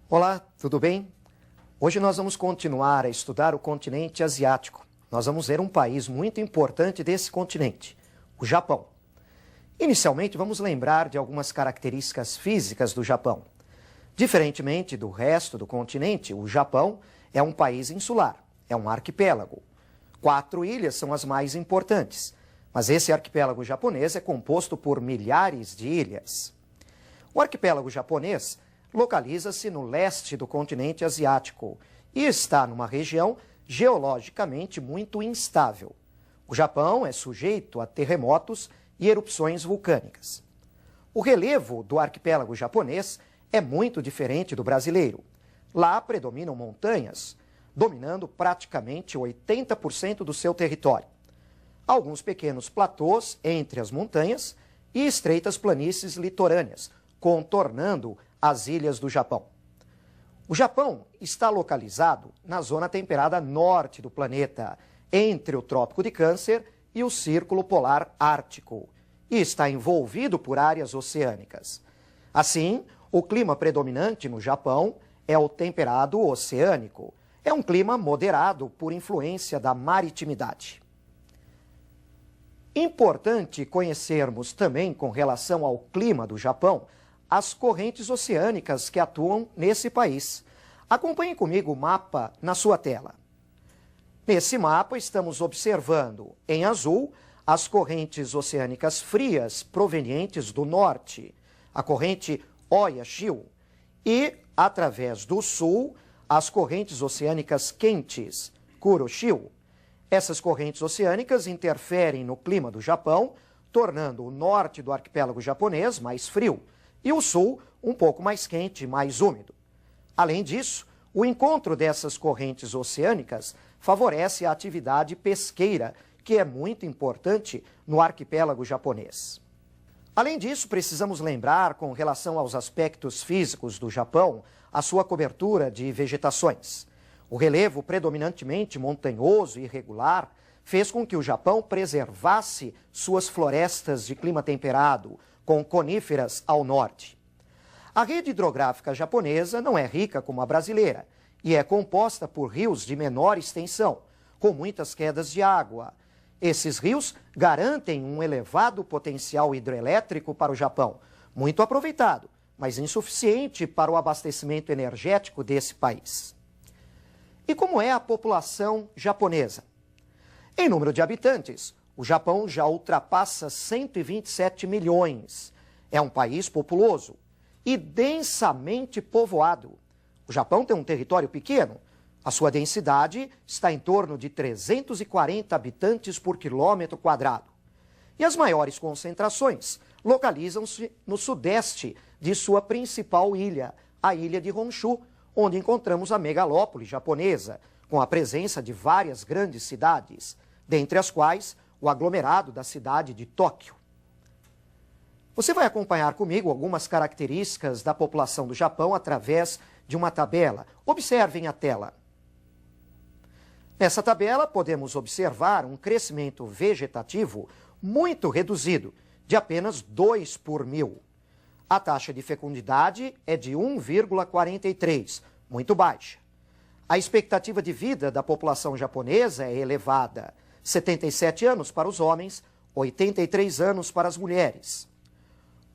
Olá, tudo bem? Hoje nós vamos continuar a estudar o continente asiático. Nós vamos ver um país muito importante desse continente, o Japão. Inicialmente, vamos lembrar de algumas características físicas do Japão. Diferentemente do resto do continente, o Japão é um país insular, é um arquipélago. 4 ilhas são as mais importantes, mas esse arquipélago japonês é composto por milhares de ilhas. O arquipélago japonês localiza-se no leste do continente asiático e está numa região geologicamente muito instável. O Japão é sujeito a terremotos e erupções vulcânicas. O relevo do arquipélago japonês é muito diferente do brasileiro. Lá predominam montanhas, dominando praticamente 80% do seu território. Alguns pequenos platôs entre as montanhas e estreitas planícies litorâneas, contornando as ilhas do Japão. O Japão está localizado na zona temperada norte do planeta, entre o Trópico de Câncer e o Círculo Polar Ártico, e está envolvido por áreas oceânicas. Assim, o clima predominante no Japão é o temperado oceânico. É um clima moderado por influência da maritimidade. Importante conhecermos também, com relação ao clima do Japão, as correntes oceânicas que atuam nesse país. Acompanhe comigo o mapa na sua tela. Nesse mapa estamos observando, em azul, as correntes oceânicas frias provenientes do norte, a corrente Oya-shiu, e, através do sul, as correntes oceânicas quentes, Kuroshio. Essas correntes oceânicas interferem no clima do Japão, tornando o norte do arquipélago japonês mais frio e o sul um pouco mais quente e mais úmido. Além disso, o encontro dessas correntes oceânicas favorece a atividade pesqueira, que é muito importante no arquipélago japonês. Além disso, precisamos lembrar, com relação aos aspectos físicos do Japão, a sua cobertura de vegetações. O relevo predominantemente montanhoso e irregular fez com que o Japão preservasse suas florestas de clima temperado, com coníferas ao norte. A rede hidrográfica japonesa não é rica como a brasileira e é composta por rios de menor extensão, com muitas quedas de água. Esses rios garantem um elevado potencial hidrelétrico para o Japão, muito aproveitado, mas insuficiente para o abastecimento energético desse país. E como é a população japonesa? Em número de habitantes, o Japão já ultrapassa 127 milhões. É um país populoso e densamente povoado. O Japão tem um território pequeno. A sua densidade está em torno de 340 habitantes por quilômetro quadrado. E as maiores concentrações localizam-se no sudeste de sua principal ilha, a ilha de Honshu, onde encontramos a megalópole japonesa, com a presença de várias grandes cidades, dentre as quais o aglomerado da cidade de Tóquio. Você vai acompanhar comigo algumas características da população do Japão através de uma tabela. Observem a tela. Nessa tabela, podemos observar um crescimento vegetativo muito reduzido, de apenas 2 por mil. A taxa de fecundidade é de 1,43, muito baixa. A expectativa de vida da população japonesa é elevada, 77 anos para os homens, 83 anos para as mulheres.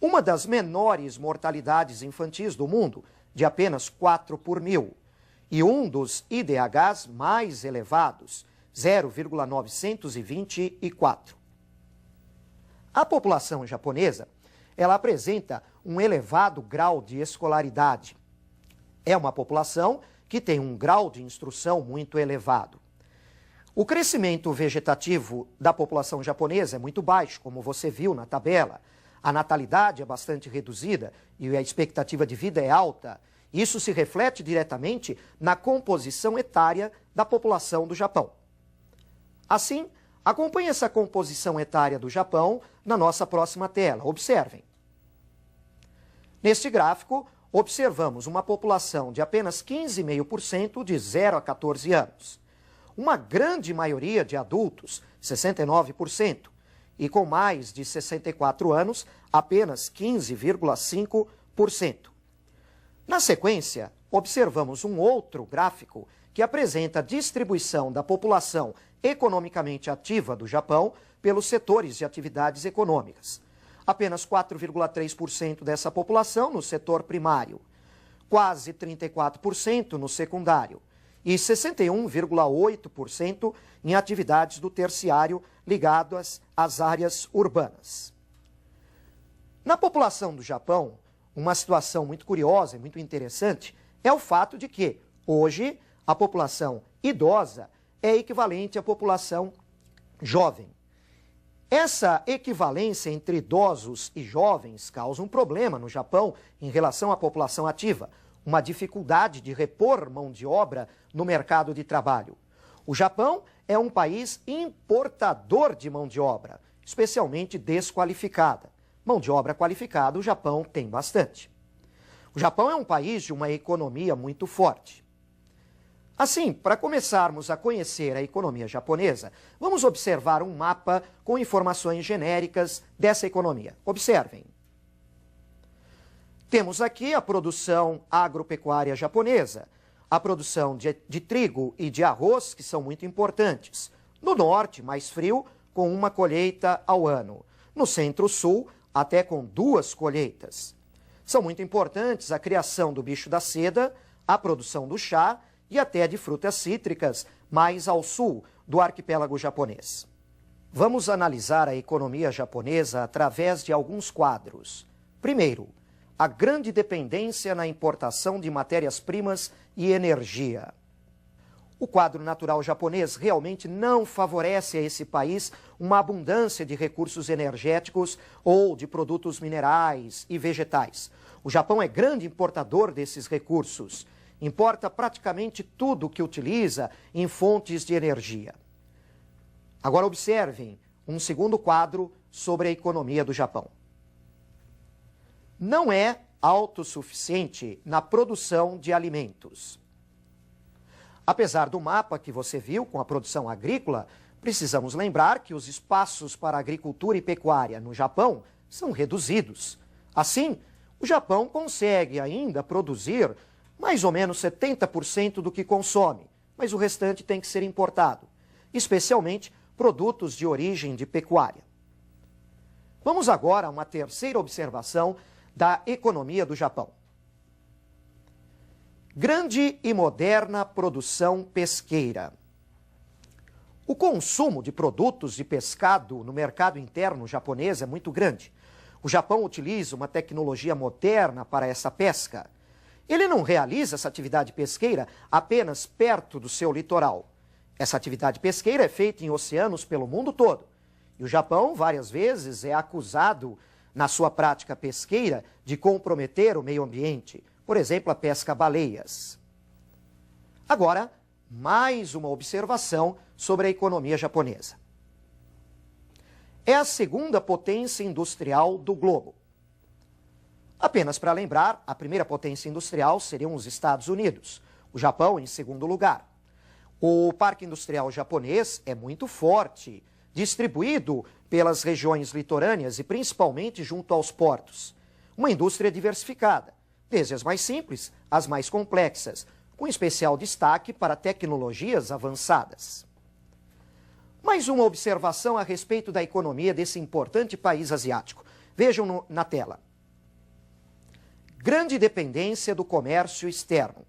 Uma das menores mortalidades infantis do mundo, de apenas 4 por mil. E um dos IDHs mais elevados, 0,924. A população japonesa, ela apresenta um elevado grau de escolaridade. É uma população que tem um grau de instrução muito elevado. O crescimento vegetativo da população japonesa é muito baixo, como você viu na tabela. A natalidade é bastante reduzida e a expectativa de vida é alta. Isso se reflete diretamente na composição etária da população do Japão. Assim, acompanhe essa composição etária do Japão na nossa próxima tela. Observem. Neste gráfico, observamos uma população de apenas 15,5% de 0 a 14 anos. Uma grande maioria de adultos, 69%, e com mais de 64 anos, apenas 15,5%. Na sequência, observamos um outro gráfico que apresenta a distribuição da população economicamente ativa do Japão pelos setores de atividades econômicas. Apenas 4,3% dessa população no setor primário, quase 34% no secundário e 61,8% em atividades do terciário ligadas às áreas urbanas. Na população do Japão, uma situação muito curiosa e muito interessante é o fato de que, hoje, a população idosa é equivalente à população jovem. Essa equivalência entre idosos e jovens causa um problema no Japão em relação à população ativa, uma dificuldade de repor mão de obra no mercado de trabalho. O Japão é um país importador de mão de obra, especialmente desqualificada. Mão de obra qualificada o Japão tem bastante. O Japão é um país de uma economia muito forte. Assim, para começarmos a conhecer a economia japonesa, vamos observar um mapa com informações genéricas dessa economia. Observem. Temos aqui a produção agropecuária japonesa, a produção de trigo e de arroz, que são muito importantes. No norte, mais frio, com uma colheita ao ano. No centro-sul, até com 2 colheitas. São muito importantes a criação do bicho da seda, a produção do chá e até de frutas cítricas, mais ao sul do arquipélago japonês. Vamos analisar a economia japonesa através de alguns quadros. Primeiro, a grande dependência na importação de matérias-primas e energia. O quadro natural japonês realmente não favorece a esse país uma abundância de recursos energéticos ou de produtos minerais e vegetais. O Japão é grande importador desses recursos. Importa praticamente tudo o que utiliza em fontes de energia. Agora observem um segundo quadro sobre a economia do Japão. Não é autossuficiente na produção de alimentos. Apesar do mapa que você viu com a produção agrícola, precisamos lembrar que os espaços para agricultura e pecuária no Japão são reduzidos. Assim, o Japão consegue ainda produzir mais ou menos 70% do que consome, mas o restante tem que ser importado, especialmente produtos de origem de pecuária. Vamos agora a uma terceira observação da economia do Japão. Grande e moderna produção pesqueira. O consumo de produtos de pescado no mercado interno japonês é muito grande. O Japão utiliza uma tecnologia moderna para essa pesca. Ele não realiza essa atividade pesqueira apenas perto do seu litoral. Essa atividade pesqueira é feita em oceanos pelo mundo todo. E o Japão, várias vezes, é acusado, na sua prática pesqueira, de comprometer o meio ambiente. Por exemplo, a pesca a baleias. Agora, mais uma observação sobre a economia japonesa. É a segunda potência industrial do globo. Apenas para lembrar, a primeira potência industrial seriam os Estados Unidos, o Japão em segundo lugar. O parque industrial japonês é muito forte, distribuído pelas regiões litorâneas e principalmente junto aos portos. Uma indústria diversificada, desde as mais simples às mais complexas, com especial destaque para tecnologias avançadas. Mais uma observação a respeito da economia desse importante país asiático. Vejam na tela. Grande dependência do comércio externo.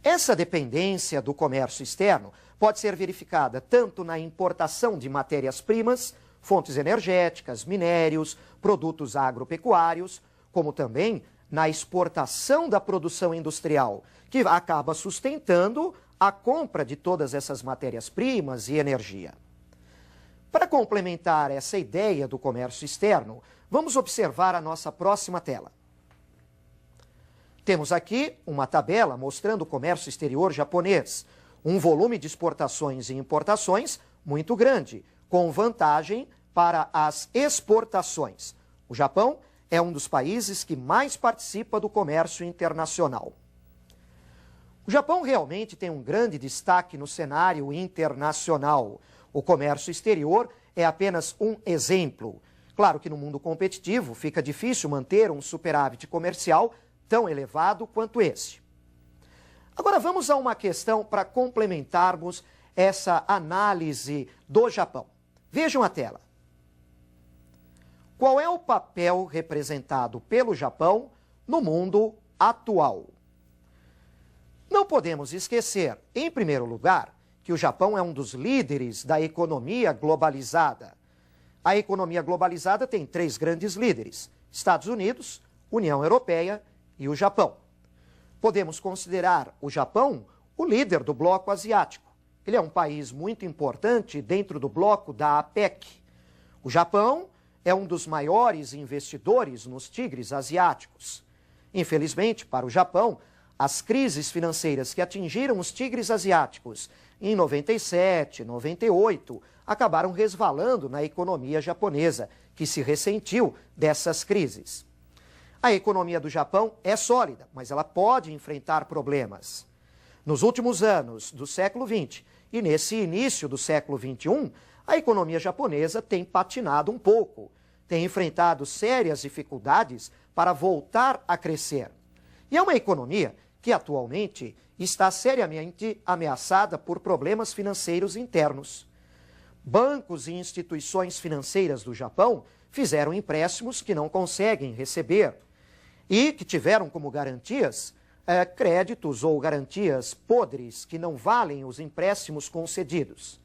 Essa dependência do comércio externo pode ser verificada tanto na importação de matérias-primas, fontes energéticas, minérios, produtos agropecuários, como também na exportação da produção industrial, que acaba sustentando a compra de todas essas matérias-primas e energia. Para complementar essa ideia do comércio externo, vamos observar a nossa próxima tela. Temos aqui uma tabela mostrando o comércio exterior japonês, um volume de exportações e importações muito grande, com vantagem para as exportações. O Japão é um dos países que mais participa do comércio internacional. O Japão realmente tem um grande destaque no cenário internacional. O comércio exterior é apenas um exemplo. Claro que no mundo competitivo fica difícil manter um superávit comercial tão elevado quanto esse. Agora vamos a uma questão para complementarmos essa análise do Japão. Vejam a tela. Qual é o papel representado pelo Japão no mundo atual? Não podemos esquecer, em primeiro lugar, que o Japão é um dos líderes da economia globalizada. A economia globalizada tem 3 grandes líderes: Estados Unidos, União Europeia e o Japão. Podemos considerar o Japão o líder do bloco asiático. Ele é um país muito importante dentro do bloco da APEC. O Japão é um dos maiores investidores nos tigres asiáticos. Infelizmente, para o Japão, as crises financeiras que atingiram os tigres asiáticos em 97, 98, acabaram resvalando na economia japonesa, que se ressentiu dessas crises. A economia do Japão é sólida, mas ela pode enfrentar problemas. Nos últimos anos do século XX e nesse início do século XXI, a economia japonesa tem patinado um pouco, tem enfrentado sérias dificuldades para voltar a crescer. E é uma economia que atualmente está seriamente ameaçada por problemas financeiros internos. Bancos e instituições financeiras do Japão fizeram empréstimos que não conseguem receber e que tiveram como garantias créditos ou garantias podres que não valem os empréstimos concedidos.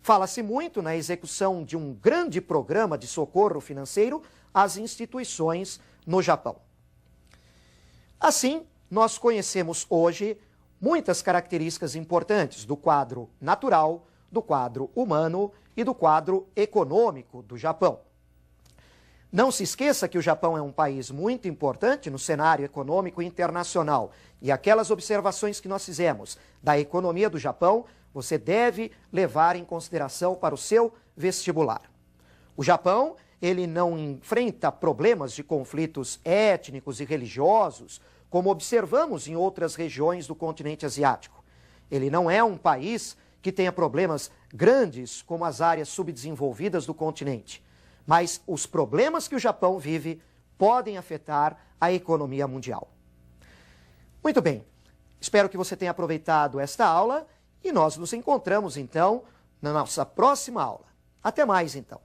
Fala-se muito na execução de um grande programa de socorro financeiro às instituições no Japão. Assim, nós conhecemos hoje muitas características importantes do quadro natural, do quadro humano e do quadro econômico do Japão. Não se esqueça que o Japão é um país muito importante no cenário econômico internacional e aquelas observações que nós fizemos da economia do Japão, você deve levar em consideração para o seu vestibular. O Japão, ele não enfrenta problemas de conflitos étnicos e religiosos, como observamos em outras regiões do continente asiático. Ele não é um país que tenha problemas grandes como as áreas subdesenvolvidas do continente. Mas os problemas que o Japão vive podem afetar a economia mundial. Muito bem, espero que você tenha aproveitado esta aula e nós nos encontramos então na nossa próxima aula. Até mais então.